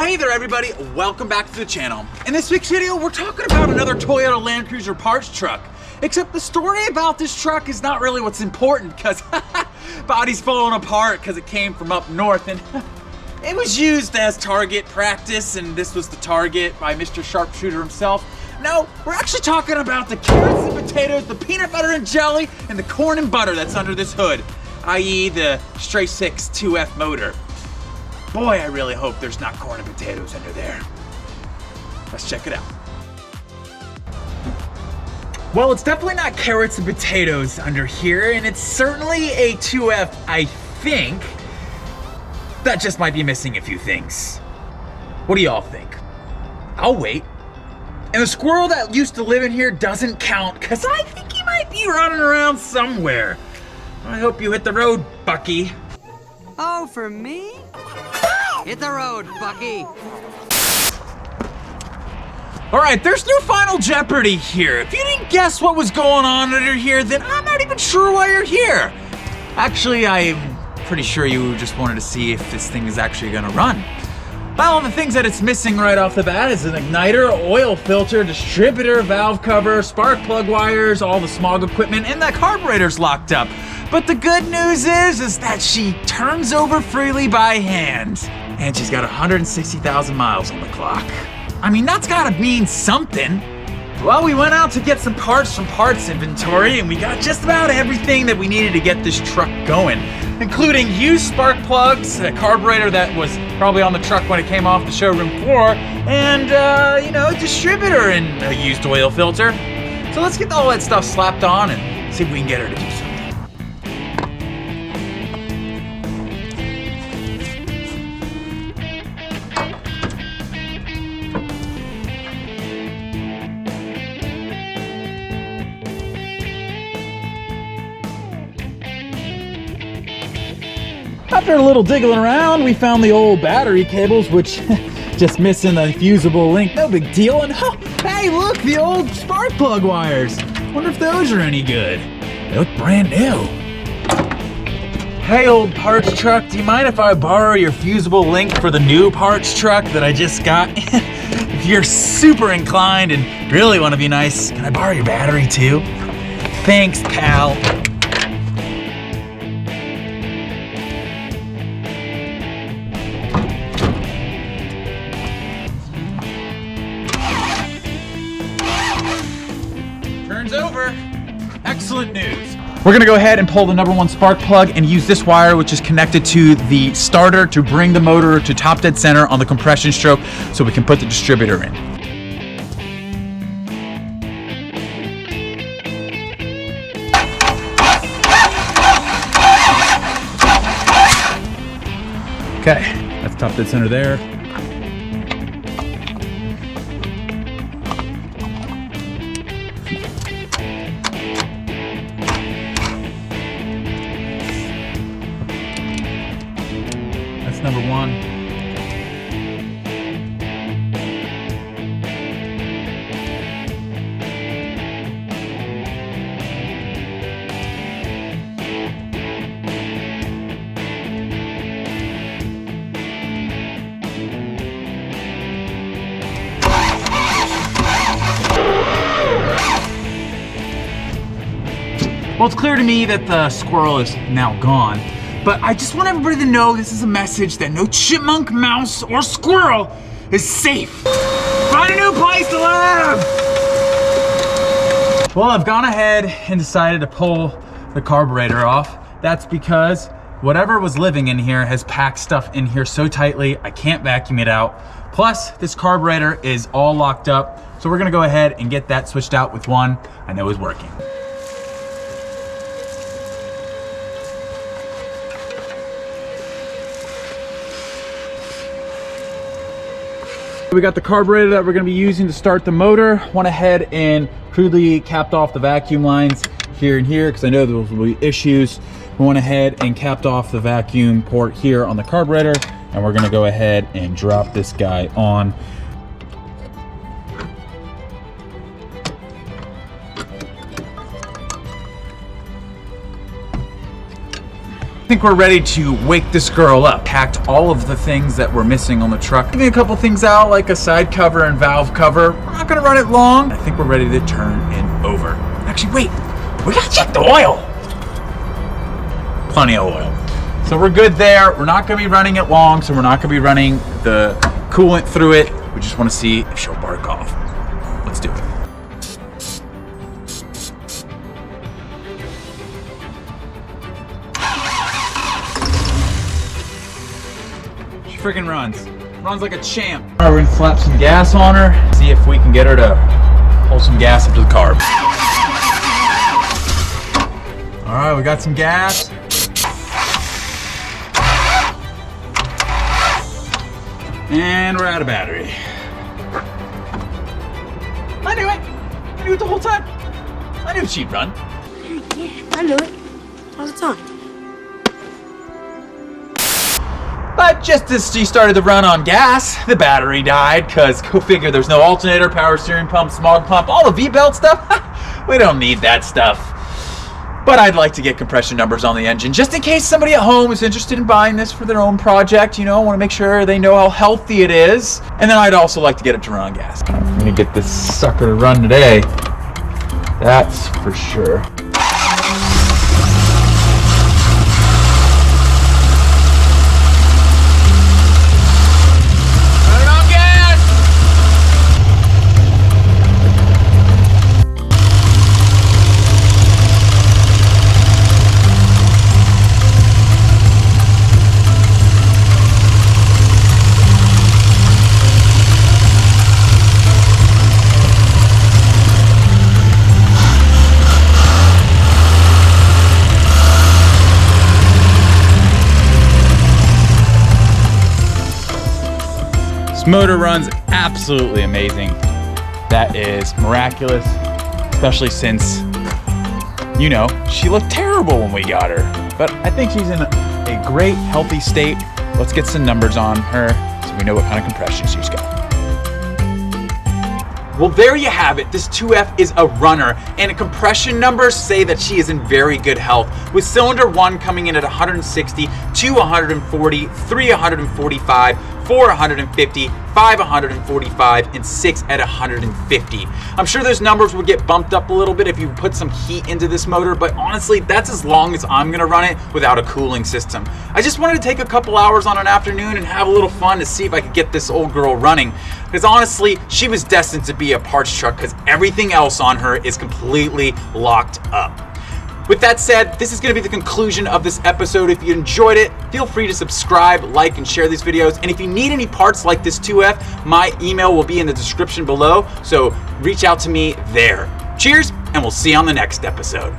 Well, hey there everybody, welcome back to the channel. In this week's video, we're talking about another Toyota Landcruiser parts truck. Except the story about this truck is not really what's important, because body's falling apart because it came from up north, and it was used as target practice, and this was the target by Mr. Sharpshooter himself. No, we're actually talking about the carrots and potatoes, the peanut butter and jelly, and the corn and butter that's under this hood, i.e. the FJ60 2F motor. Boy, I really hope there's not corn and potatoes under there. Let's check it out. Well, it's definitely not carrots and potatoes under here, and it's certainly a 2F, I think. That just might be missing a few things. What do y'all think? I'll wait. And the squirrel that used to live in here doesn't count, because I think he might be running around somewhere. I hope you hit the road, Bucky. Oh, for me? Hit the road, Bucky. All right, there's no Final Jeopardy here. If you didn't guess what was going on under here, then I'm not even sure why you're here. Actually, I'm pretty sure you just wanted to see if this thing is actually gonna run. Well, the things that it's missing right off the bat is an igniter, oil filter, distributor, valve cover, spark plug wires, all the smog equipment, and that carburetor's locked up. But the good news is that she turns over freely by hand. And she's got 160,000 miles on the clock. I mean, that's gotta mean something. Well, we went out to get some parts from parts inventory, and we got just about everything that we needed to get this truck going, including used spark plugs, a carburetor that was probably on the truck when it came off the showroom floor, and, a distributor and a used oil filter. So let's get all that stuff slapped on and see if we can get her to do something. After a little digging around, we found the old battery cables, which just missing the fusible link, no big deal. And oh, hey, look, the old spark plug wires. Wonder if those are any good. They look brand new. Hey, old parts truck, do you mind if I borrow your fusible link for the new parts truck that I just got? If you're super inclined and really want to be nice, can I borrow your battery too? Thanks, pal. Over. Excellent news. We're gonna go ahead and pull the #1 spark plug and use this wire, which is connected to the starter, to bring the motor to top dead center on the compression stroke so we can put the distributor in. Okay, that's top dead center there. #1. Well, it's clear to me that the squirrel is now gone. But I just want everybody to know this is a message that no chipmunk, mouse, or squirrel is safe. Find a new place to live! Well, I've gone ahead and decided to pull the carburetor off. That's because whatever was living in here has packed stuff in here so tightly, I can't vacuum it out. Plus, this carburetor is all locked up. So we're gonna go ahead and get that switched out with one I know is working. We got the carburetor that we're gonna be using to start the motor. Went ahead and crudely capped off the vacuum lines here and here because I know there will be issues. We went ahead and capped off the vacuum port here on the carburetor, and we're gonna go ahead and drop this guy on. I think we're ready to wake this girl up. Packed all of the things that were missing on the truck. Leaving a couple things out, like a side cover and valve cover. We're not gonna run it long. I think we're ready to turn it over. Actually, wait, we gotta check the oil. Plenty of oil. So we're good there. We're not gonna be running it long, so we're not gonna be running the coolant through it. We just wanna see if she'll bark off. Let's do it. She freaking runs. Runs like a champ. All right, we're gonna slap some gas on her, see if we can get her to pull some gas up to the carb. All right, we got some gas. And we're out of battery. I knew it. I knew it the whole time. I knew she'd run. Yeah, I knew it. All the time. But just as she started to run on gas, the battery died, because go figure, there's no alternator, power steering pump, smog pump, all the V-belt stuff. We don't need that stuff. But I'd like to get compression numbers on the engine, just in case somebody at home is interested in buying this for their own project. You know, I want to make sure they know how healthy it is. And then I'd also like to get it to run on gas. I'm going to get this sucker to run today. That's for sure. This motor runs absolutely amazing. That is miraculous, especially since, you know, she looked terrible when we got her. But I think she's in a great, healthy state. Let's get some numbers on her so we know what kind of compression she's got. Well, there you have it. This 2F is a runner, and compression numbers say that she is in very good health, with cylinder 1 coming in at 160, 2 140, 3 145, 4 150, 5 145, and 6 at 150. I'm sure those numbers would get bumped up a little bit if you put some heat into this motor, but honestly, that's as long as I'm gonna run it without a cooling system. I just wanted to take a couple hours on an afternoon and have a little fun to see if I could get this old girl running. Because honestly, she was destined to be a parts truck because everything else on her is completely locked up. With that said, this is going to be the conclusion of this episode. If you enjoyed it, feel free to subscribe, like, and share these videos. And if you need any parts like this 2F, my email will be in the description below, so reach out to me there. Cheers, and we'll see you on the next episode.